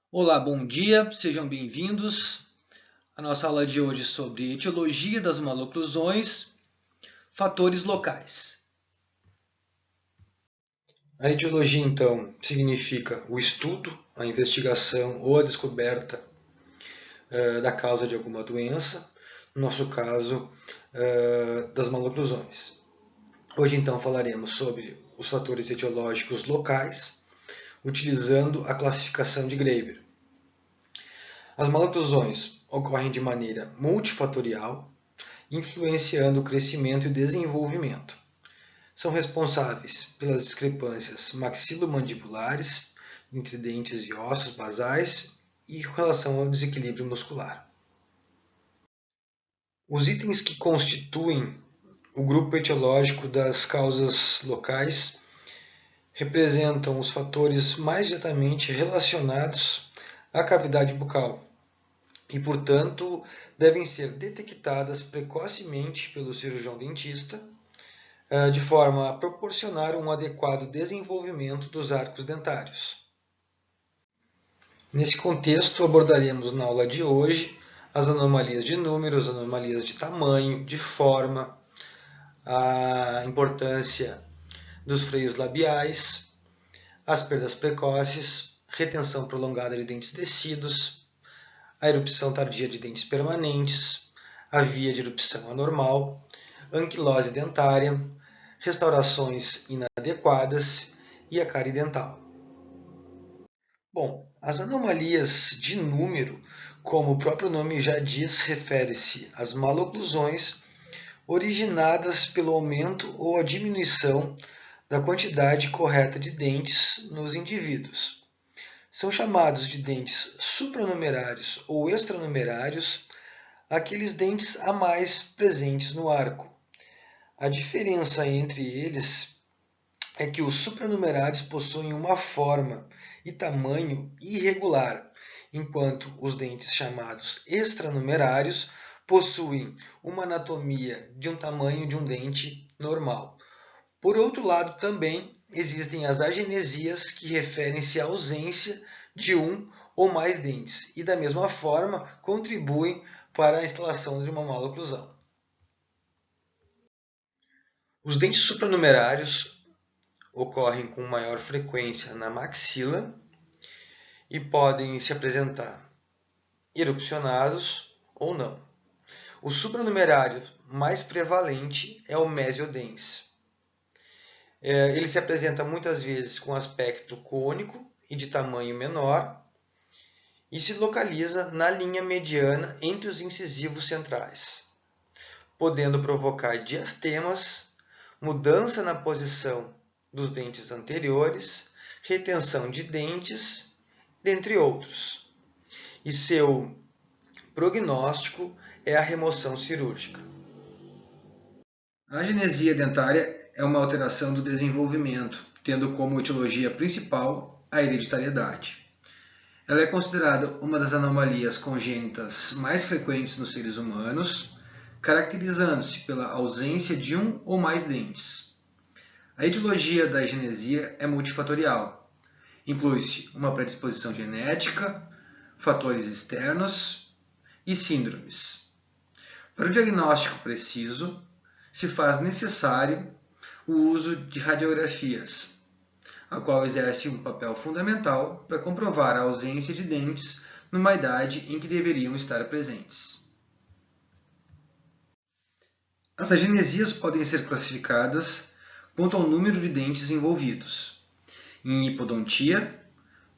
Olá, bom dia, sejam bem-vindos à nossa aula de hoje sobre etiologia das maloclusões, fatores locais. A etiologia, então, significa o estudo, a investigação ou a descoberta da causa de alguma doença, no nosso caso, das maloclusões. Hoje, então, falaremos sobre os fatores etiológicos locais, utilizando a classificação de Graeber. As maloclusões ocorrem de maneira multifatorial, influenciando o crescimento e o desenvolvimento. São responsáveis pelas discrepâncias maxilomandibulares entre dentes e ossos basais e com relação ao desequilíbrio muscular. Os itens que constituem o grupo etiológico das causas locais representam os fatores mais diretamente relacionados à cavidade bucal e, portanto, devem ser detectadas precocemente pelo cirurgião dentista, de forma a proporcionar um adequado desenvolvimento dos arcos dentários. Nesse contexto, abordaremos na aula de hoje as anomalias de número, as anomalias de tamanho, de forma, a importância dos freios labiais, as perdas precoces, retenção prolongada de dentes descidos, a erupção tardia de dentes permanentes, a via de erupção anormal, anquilose dentária, restaurações inadequadas e a cárie dental. Bom, as anomalias de número, como o próprio nome já diz, refere-se às maloclusões originadas pelo aumento ou a diminuição da quantidade correta de dentes nos indivíduos. São chamados de dentes supranumerários ou extranumerários aqueles dentes a mais presentes no arco. A diferença entre eles é que os supranumerários possuem uma forma e tamanho irregular, enquanto os dentes chamados extranumerários possuem uma anatomia de um tamanho de um dente normal. Por outro lado, também existem as agenesias, que referem-se à ausência de um ou mais dentes, e da mesma forma contribuem para a instalação de uma maloclusão. Os dentes supranumerários ocorrem com maior frequência na maxila e podem se apresentar erupcionados ou não. O supranumerário mais prevalente é o mesiodens. Ele se apresenta muitas vezes com aspecto cônico e de tamanho menor e se localiza na linha mediana entre os incisivos centrais, podendo provocar diastemas, mudança na posição dos dentes anteriores, retenção de dentes, dentre outros. E seu prognóstico é a remoção cirúrgica. A agenesia dentária é uma alteração do desenvolvimento, tendo como etiologia principal a hereditariedade. Ela é considerada uma das anomalias congênitas mais frequentes nos seres humanos, caracterizando-se pela ausência de um ou mais dentes. A etiologia da agenesia é multifatorial. Inclui-se uma predisposição genética, fatores externos e síndromes. Para o diagnóstico preciso, se faz necessário o uso de radiografias, a qual exerce um papel fundamental para comprovar a ausência de dentes numa idade em que deveriam estar presentes. As agenesias podem ser classificadas quanto ao número de dentes envolvidos, em hipodontia,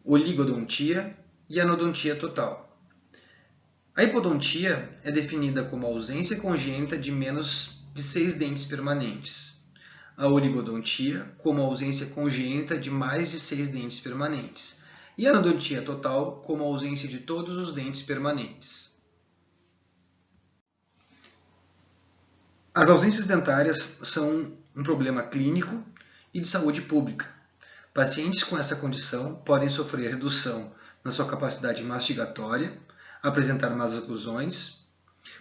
oligodontia e anodontia total. A hipodontia é definida como a ausência congênita de menos de 6 dentes permanentes. A oligodontia como a ausência congênita de mais de 6 dentes permanentes. E a anodontia total como a ausência de todos os dentes permanentes. As ausências dentárias são um problema clínico e de saúde pública. Pacientes com essa condição podem sofrer redução na sua capacidade mastigatória, apresentar más oclusões,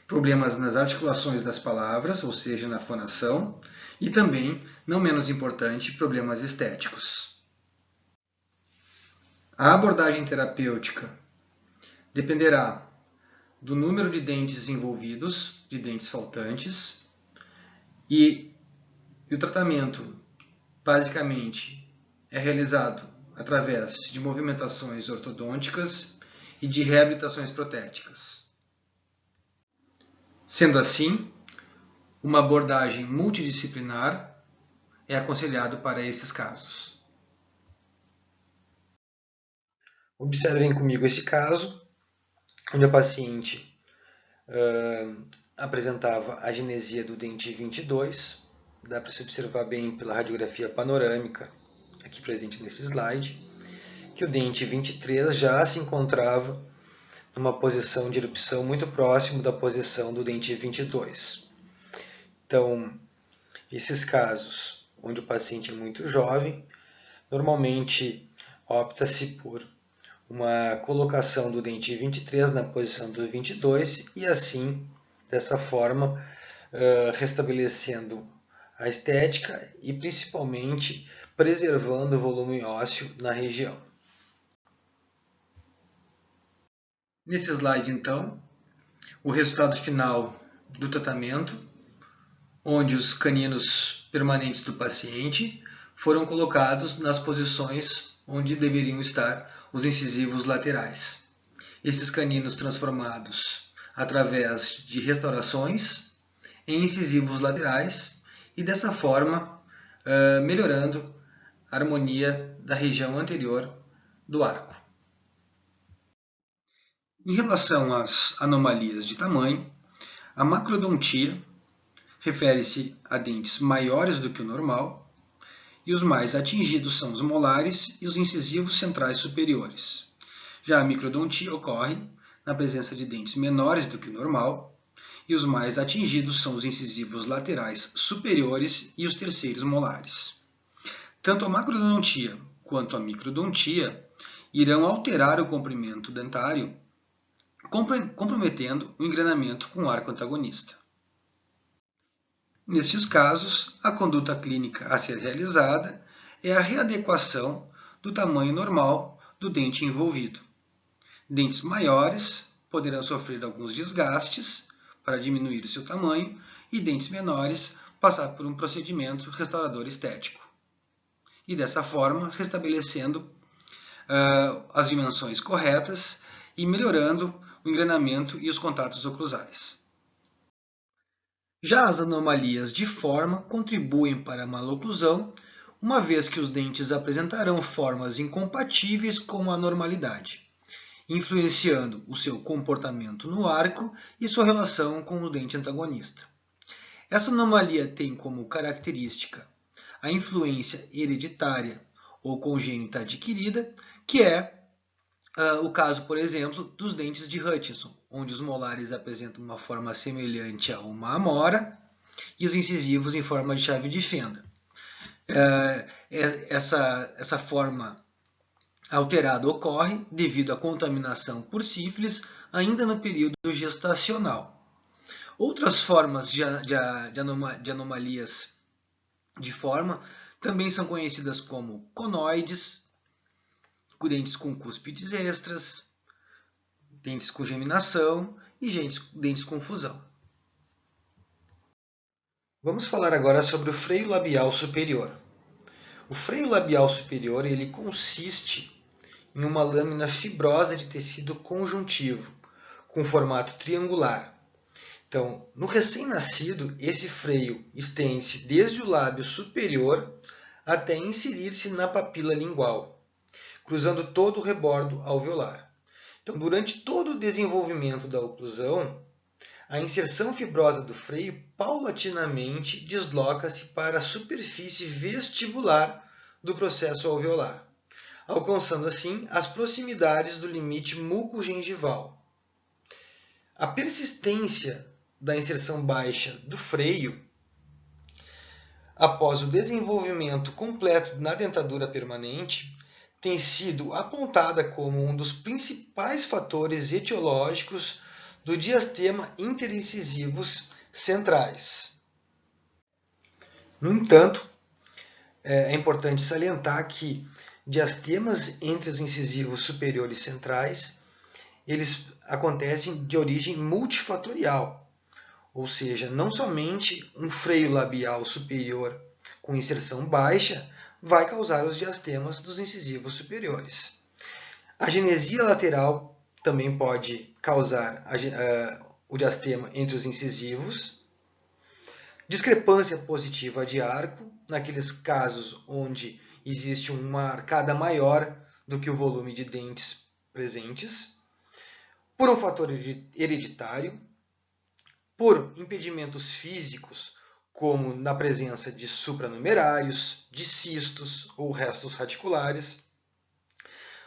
problemas nas articulações das palavras, ou seja, na fonação, e também, não menos importante, problemas estéticos. A abordagem terapêutica dependerá do número de dentes envolvidos, de dentes faltantes, e o tratamento, basicamente, é realizado através de movimentações ortodônticas e de reabilitações protéticas. Sendo assim, uma abordagem multidisciplinar é aconselhado para esses casos. Observem comigo esse caso, onde a paciente apresentava a agenesia do dente 22. Dá para se observar bem pela radiografia panorâmica, aqui presente nesse slide, que o dente 23 já se encontrava numa posição de erupção muito próximo da posição do dente 22. Então, esses casos onde o paciente é muito jovem, normalmente opta-se por uma colocação do dente 23 na posição do 22 e assim, dessa forma, restabelecendo a estética e principalmente preservando o volume ósseo na região. Nesse slide, então, o resultado final do tratamento, onde os caninos permanentes do paciente foram colocados nas posições onde deveriam estar os incisivos laterais. Esses caninos transformados através de restaurações em incisivos laterais e dessa forma melhorando a harmonia da região anterior do arco. Em relação às anomalias de tamanho, a macrodontia refere-se a dentes maiores do que o normal e os mais atingidos são os molares e os incisivos centrais superiores. Já a microdontia ocorre na presença de dentes menores do que o normal e os mais atingidos são os incisivos laterais superiores e os terceiros molares. Tanto a macrodontia quanto a microdontia irão alterar o comprimento dentário, comprometendo o engrenamento com o arco antagonista. Nestes casos, a conduta clínica a ser realizada é a readequação do tamanho normal do dente envolvido. Dentes maiores poderão sofrer alguns desgastes para diminuir o seu tamanho e dentes menores passar por um procedimento restaurador estético. E dessa forma, restabelecendo as dimensões corretas e melhorando o engrenamento e os contatos oclusais. Já as anomalias de forma contribuem para a maloclusão, uma vez que os dentes apresentarão formas incompatíveis com a normalidade, influenciando o seu comportamento no arco e sua relação com o dente antagonista. Essa anomalia tem como característica a influência hereditária ou congênita adquirida, que é o caso, por exemplo, dos dentes de Hutchinson, onde os molares apresentam uma forma semelhante a uma amora e os incisivos em forma de chave de fenda. Essa forma alterada ocorre devido à contaminação por sífilis ainda no período gestacional. Outras formas de anomalias de forma também são conhecidas como conoides, dentes com cúspides extras, dentes com geminação e dentes com fusão. Vamos falar agora sobre o freio labial superior. O freio labial superior ele consiste em uma lâmina fibrosa de tecido conjuntivo, com formato triangular. Então, no recém-nascido, esse freio estende-se desde o lábio superior até inserir-se na papila lingual, cruzando todo o rebordo alveolar. Então, durante todo o desenvolvimento da oclusão, a inserção fibrosa do freio paulatinamente desloca-se para a superfície vestibular do processo alveolar, alcançando assim as proximidades do limite mucogengival. A persistência da inserção baixa do freio após o desenvolvimento completo na dentadura permanente tem sido apontada como um dos principais fatores etiológicos do diastema interincisivos centrais. No entanto, é importante salientar que diastemas entre os incisivos superiores centrais, eles acontecem de origem multifatorial, ou seja, não somente um freio labial superior com inserção baixa vai causar os diastemas dos incisivos superiores. A genesia lateral também pode causar o diastema entre os incisivos. Discrepância positiva de arco, naqueles casos onde existe uma arcada maior do que o volume de dentes presentes, por um fator hereditário, por impedimentos físicos, como na presença de supranumerários, de cistos ou restos radiculares,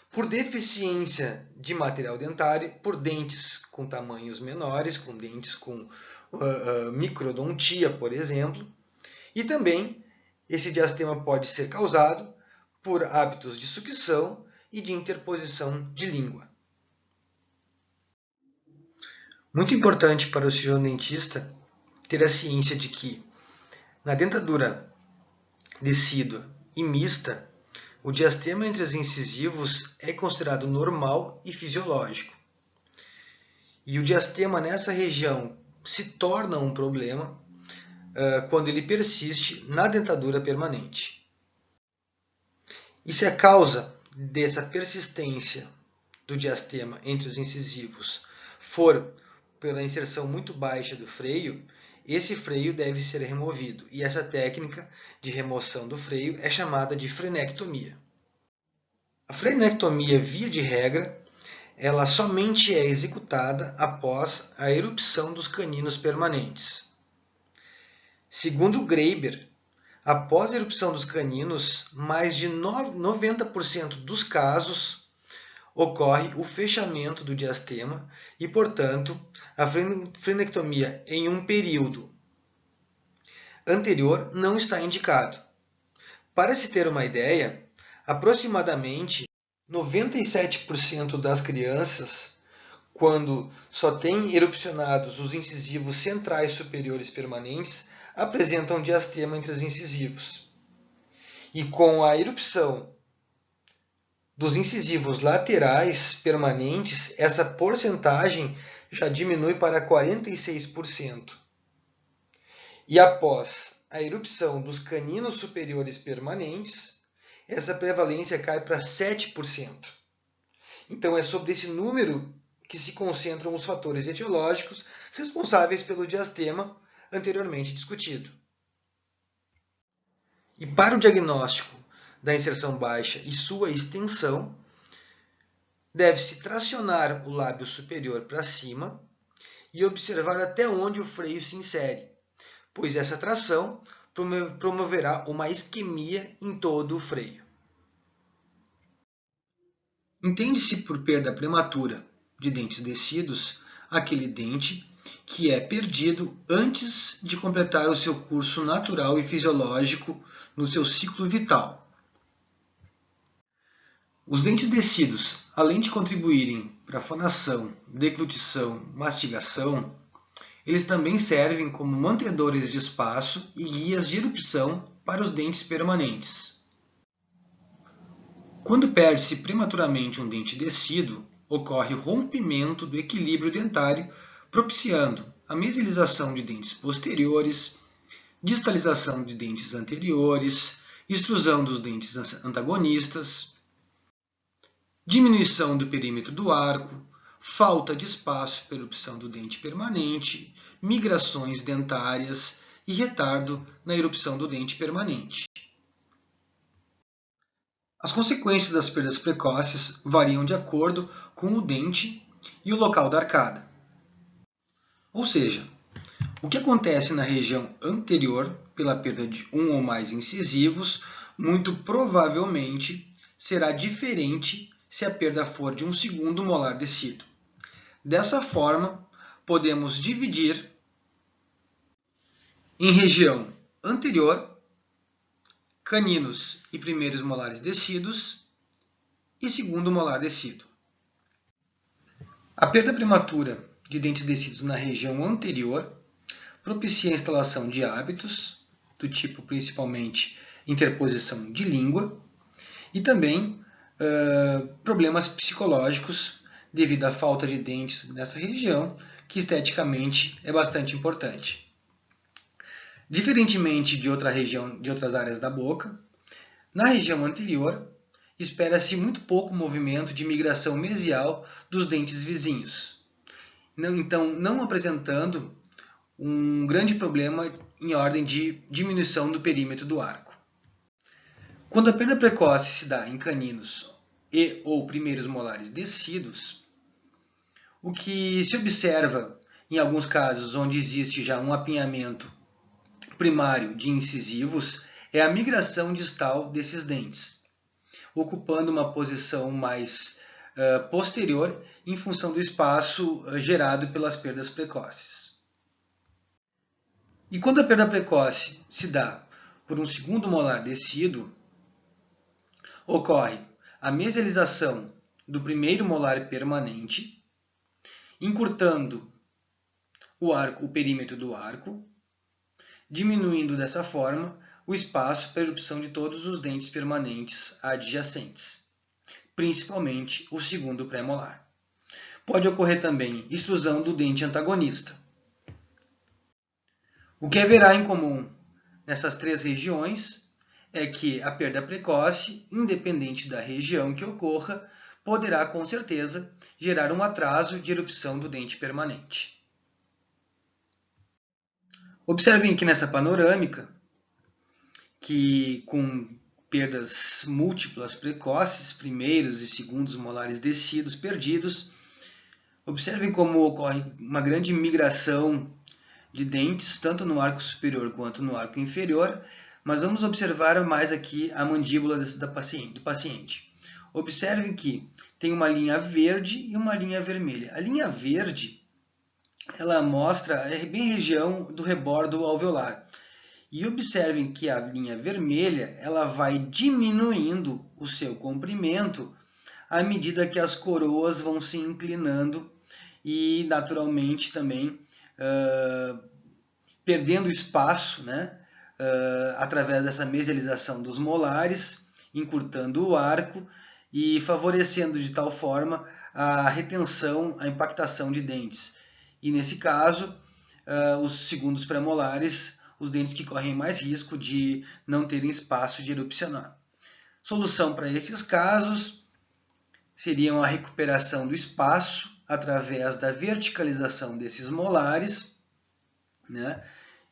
por deficiência de material dentário, por dentes com tamanhos menores, com dentes com microdontia, por exemplo, e também esse diastema pode ser causado por hábitos de sucção e de interposição de língua. Muito importante para o cirurgião dentista ter a ciência de que na dentadura decídua e mista, o diastema entre os incisivos é considerado normal e fisiológico. E o diastema nessa região se torna um problema quando ele persiste na dentadura permanente. E se a causa dessa persistência do diastema entre os incisivos for pela inserção muito baixa do freio, esse freio deve ser removido, e essa técnica de remoção do freio é chamada de frenectomia. A frenectomia, via de regra, ela somente é executada após a erupção dos caninos permanentes. Segundo Graeber, após a erupção dos caninos, mais de 90% dos casos ocorre o fechamento do diastema e, portanto, a frenectomia em um período anterior não está indicado. Para se ter uma ideia, aproximadamente 97% das crianças, quando só têm erupcionados os incisivos centrais superiores permanentes, apresentam diastema entre os incisivos. E com a erupção dos incisivos laterais permanentes, essa porcentagem já diminui para 46%. E após a erupção dos caninos superiores permanentes, essa prevalência cai para 7%. Então é sobre esse número que se concentram os fatores etiológicos responsáveis pelo diastema anteriormente discutido. E para o diagnóstico da inserção baixa e sua extensão, deve-se tracionar o lábio superior para cima e observar até onde o freio se insere, pois essa tração promoverá uma isquemia em todo o freio. Entende-se por perda prematura de dentes descidos aquele dente que é perdido antes de completar o seu curso natural e fisiológico no seu ciclo vital. Os dentes descidos, além de contribuírem para a fonação, deglutição, mastigação, eles também servem como mantedores de espaço e guias de erupção para os dentes permanentes. Quando perde-se prematuramente um dente descido, ocorre o rompimento do equilíbrio dentário, propiciando a mesilização de dentes posteriores, distalização de dentes anteriores, extrusão dos dentes antagonistas, diminuição do perímetro do arco, falta de espaço para erupção do dente permanente, migrações dentárias e retardo na erupção do dente permanente. As consequências das perdas precoces variam de acordo com o dente e o local da arcada. Ou seja, o que acontece na região anterior pela perda de um ou mais incisivos, muito provavelmente será diferente se a perda for de um segundo molar descido. Dessa forma, podemos dividir em região anterior, caninos e primeiros molares descidos e segundo molar descido. A perda prematura de dentes descidos na região anterior propicia a instalação de hábitos, do tipo principalmente interposição de língua, e também problemas psicológicos devido à falta de dentes nessa região, que esteticamente é bastante importante. Diferentemente de outras áreas da boca, na região anterior, espera-se muito pouco movimento de migração mesial dos dentes vizinhos, então não apresentando um grande problema em ordem de diminuição do perímetro do arco. Quando a perda precoce se dá em caninos e ou primeiros molares descidos, o que se observa em alguns casos onde existe já um apinhamento primário de incisivos é a migração distal desses dentes, ocupando uma posição mais posterior em função do espaço gerado pelas perdas precoces. E quando a perda precoce se dá por um segundo molar descido, ocorre a mesialização do primeiro molar permanente, encurtando o perímetro do arco, diminuindo dessa forma o espaço para a erupção de todos os dentes permanentes adjacentes, principalmente o segundo pré-molar. Pode ocorrer também extrusão do dente antagonista. O que haverá em comum nessas três regiões é que a perda precoce, independente da região que ocorra, poderá com certeza gerar um atraso de erupção do dente permanente. Observem que nessa panorâmica, que com perdas múltiplas precoces, primeiros e segundos molares descidos perdidos, observem como ocorre uma grande migração de dentes, tanto no arco superior quanto no arco inferior, mas vamos observar mais aqui a mandíbula do paciente. Observem que tem uma linha verde e uma linha vermelha. A linha verde ela mostra bem a região do rebordo alveolar. E observem que a linha vermelha ela vai diminuindo o seu comprimento à medida que as coroas vão se inclinando e, naturalmente, também perdendo espaço, né, através dessa mesialização dos molares, encurtando o arco e favorecendo de tal forma a retenção, a impactação de dentes. E nesse caso, os segundos pré-molares, os dentes que correm mais risco de não terem espaço de erupcionar. Solução para esses casos seriam a recuperação do espaço através da verticalização desses molares, né?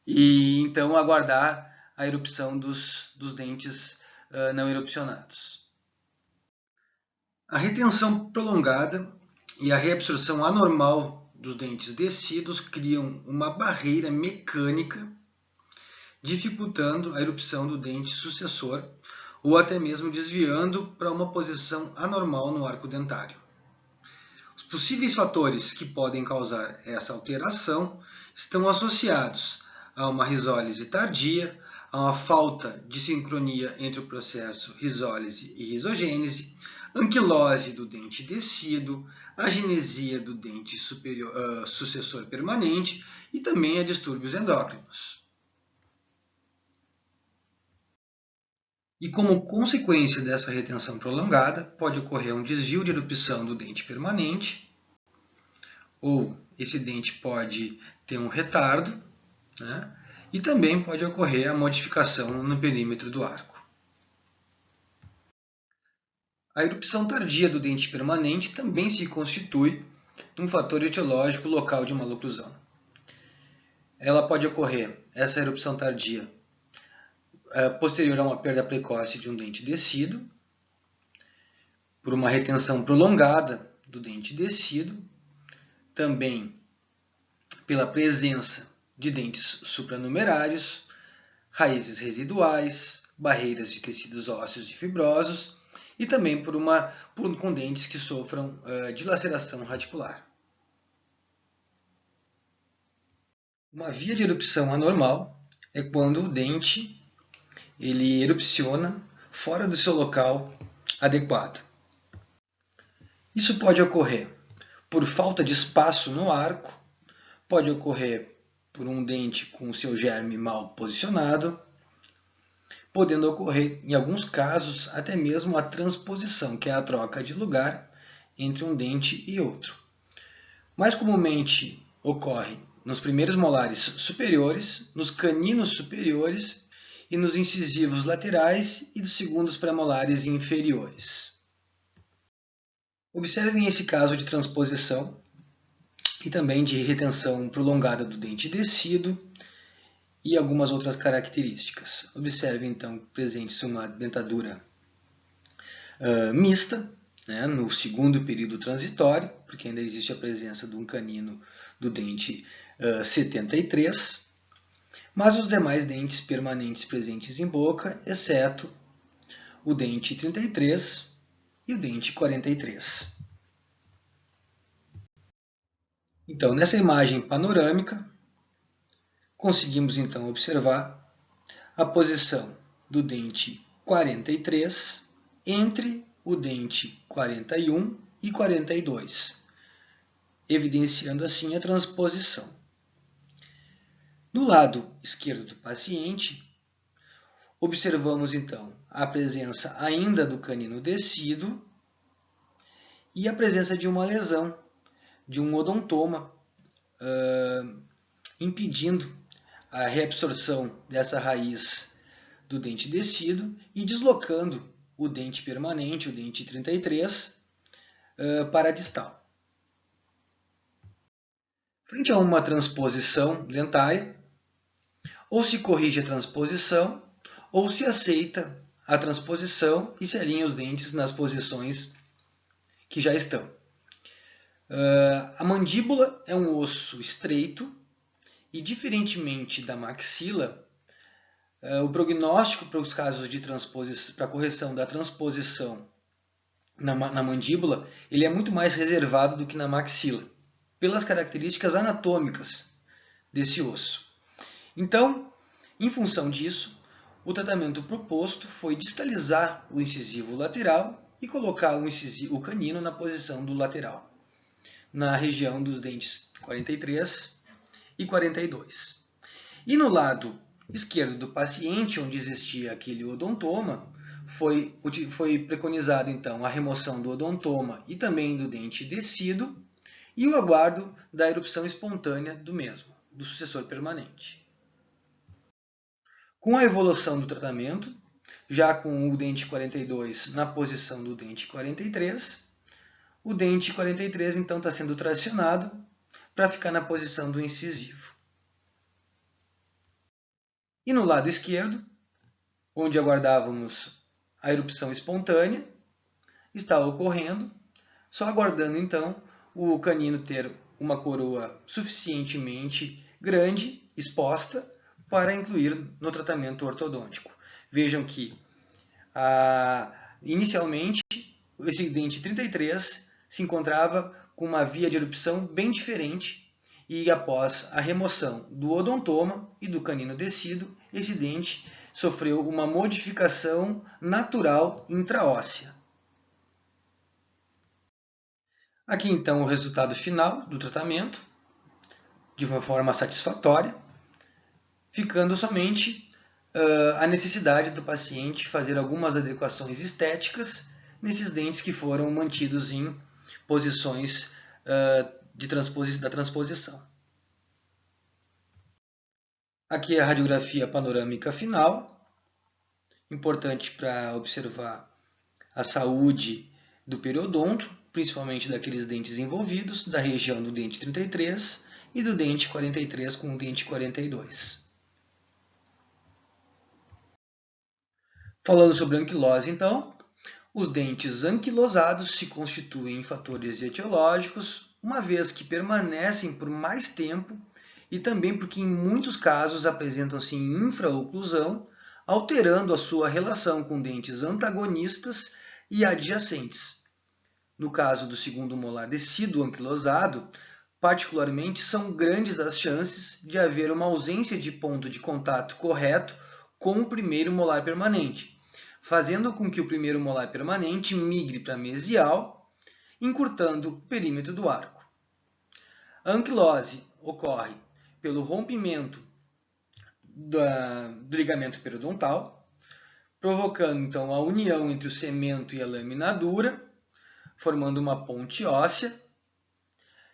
E então aguardar a erupção dos dentes não erupcionados. A retenção prolongada e a reabsorção anormal dos dentes descidos criam uma barreira mecânica, dificultando a erupção do dente sucessor ou até mesmo desviando para uma posição anormal no arco dentário. Os possíveis fatores que podem causar essa alteração estão associados a uma risólise tardia, a uma falta de sincronia entre o processo risólise e risogênese, anquilose do dente descido, agenesia do dente sucessor permanente e também a distúrbios endócrinos. E como consequência dessa retenção prolongada, pode ocorrer um desvio de erupção do dente permanente, ou esse dente pode ter um retardo, né? E também pode ocorrer a modificação no perímetro do arco. A erupção tardia do dente permanente também se constitui um fator etiológico local de maloclusão. Ela pode ocorrer, essa erupção tardia, posterior a uma perda precoce de um dente descido, por uma retenção prolongada do dente descido, também pela presença de dentes supranumerários, raízes residuais, barreiras de tecidos ósseos e fibrosos e também com dentes que sofram de laceração radicular. Uma via de erupção anormal é quando o dente ele erupciona fora do seu local adequado. Isso pode ocorrer por falta de espaço no arco, pode ocorrer por um dente com o seu germe mal posicionado, podendo ocorrer, em alguns casos, até mesmo a transposição, que é a troca de lugar entre um dente e outro. Mais comumente ocorre nos primeiros molares superiores, nos caninos superiores e nos incisivos laterais e dos segundos premolares inferiores. Observem esse caso de transposição e também de retenção prolongada do dente descido e algumas outras características. Observem então presente uma dentadura mista, né, no segundo período transitório, porque ainda existe a presença de um canino do dente 73, mas os demais dentes permanentes presentes em boca, exceto o dente 33 e o dente 43. Então, nessa imagem panorâmica, conseguimos então observar a posição do dente 43 entre o dente 41 e 42, evidenciando assim a transposição. No lado esquerdo do paciente, observamos então a presença ainda do canino descido e a presença de uma lesão, de um odontoma, impedindo a reabsorção dessa raiz do dente descido e deslocando o dente permanente, o dente 33, para a distal. Frente a uma transposição dentária, ou se corrige a transposição, ou se aceita a transposição e se alinha os dentes nas posições que já estão. A mandíbula é um osso estreito e, diferentemente da maxila, o prognóstico para os casos de transposição, para a correção da transposição na mandíbula, ele é muito mais reservado do que na maxila, pelas características anatômicas desse osso. Então, em função disso, o tratamento proposto foi distalizar o incisivo lateral e colocar o canino na posição do lateral, na região dos dentes 43 e 42. E no lado esquerdo do paciente, onde existia aquele odontoma, foi preconizado então a remoção do odontoma e também do dente descido e o aguardo da erupção espontânea do mesmo, do sucessor permanente. Com a evolução do tratamento, já com o dente 42 na posição do dente 43, o dente 43 então está sendo tracionado para ficar na posição do incisivo. E no lado esquerdo, onde aguardávamos a erupção espontânea, está ocorrendo, só aguardando então o canino ter uma coroa suficientemente grande, exposta, para incluir no tratamento ortodôntico. Vejam que, inicialmente, esse dente 33 se encontrava com uma via de erupção bem diferente e, após a remoção do odontoma e do canino descido, esse dente sofreu uma modificação natural intraóssea. Aqui, então, o resultado final do tratamento, de uma forma satisfatória, ficando somente a necessidade do paciente fazer algumas adequações estéticas nesses dentes que foram mantidos em posições da transposição. Aqui é a radiografia panorâmica final, importante para observar a saúde do periodonto, principalmente daqueles dentes envolvidos, da região do dente 33 e do dente 43 com o dente 42. Falando sobre anquilose, então, os dentes anquilosados se constituem em fatores etiológicos, uma vez que permanecem por mais tempo e também porque em muitos casos apresentam-se em infraoclusão, alterando a sua relação com dentes antagonistas e adjacentes. No caso do segundo molar descido anquilosado, particularmente, são grandes as chances de haver uma ausência de ponto de contato correto com o primeiro molar permanente, fazendo com que o primeiro molar permanente migre para mesial, encurtando o perímetro do arco. A anquilose ocorre pelo rompimento do ligamento periodontal, provocando então a união entre o cemento e a lâmina dura, formando uma ponte óssea.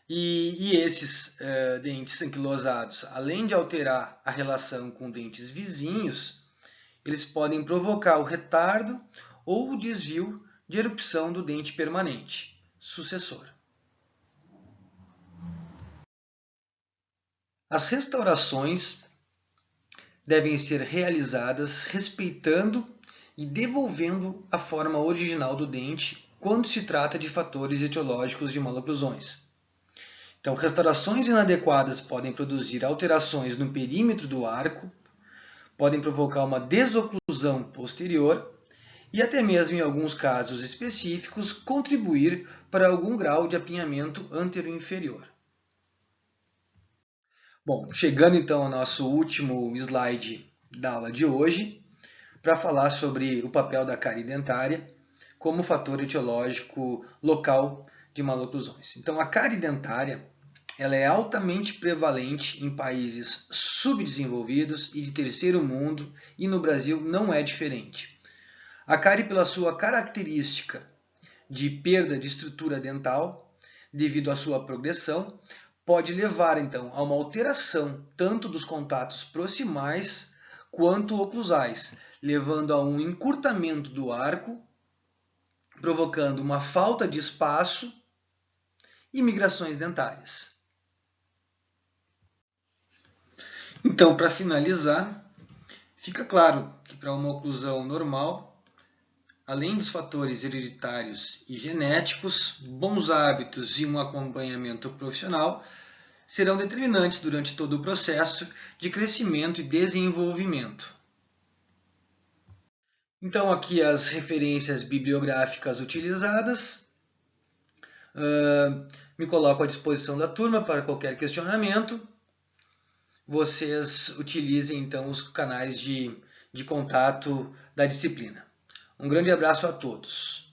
E esses dentes anquilosados, além de alterar a relação com dentes vizinhos, eles podem provocar o retardo ou o desvio de erupção do dente permanente sucessor. As restaurações devem ser realizadas respeitando e devolvendo a forma original do dente quando se trata de fatores etiológicos de maloclusões. Então, restaurações inadequadas podem produzir alterações no perímetro do arco, podem provocar uma desoclusão posterior e até mesmo, em alguns casos específicos, contribuir para algum grau de apinhamento anteroinferior. Bom, chegando então ao nosso último slide da aula de hoje, para falar sobre o papel da cárie dentária como fator etiológico local de maloclusões. Então, a cárie dentária ela é altamente prevalente em países subdesenvolvidos e de terceiro mundo, e no Brasil não é diferente. A cárie, pela sua característica de perda de estrutura dental, devido à sua progressão, pode levar então a uma alteração tanto dos contatos proximais quanto oclusais, levando a um encurtamento do arco, provocando uma falta de espaço e migrações dentárias. Então, para finalizar, fica claro que para uma oclusão normal, além dos fatores hereditários e genéticos, bons hábitos e um acompanhamento profissional serão determinantes durante todo o processo de crescimento e desenvolvimento. Então, aqui as referências bibliográficas utilizadas. Me coloco à disposição da turma para qualquer questionamento. Vocês utilizem então os canais de contato da disciplina. Um grande abraço a todos.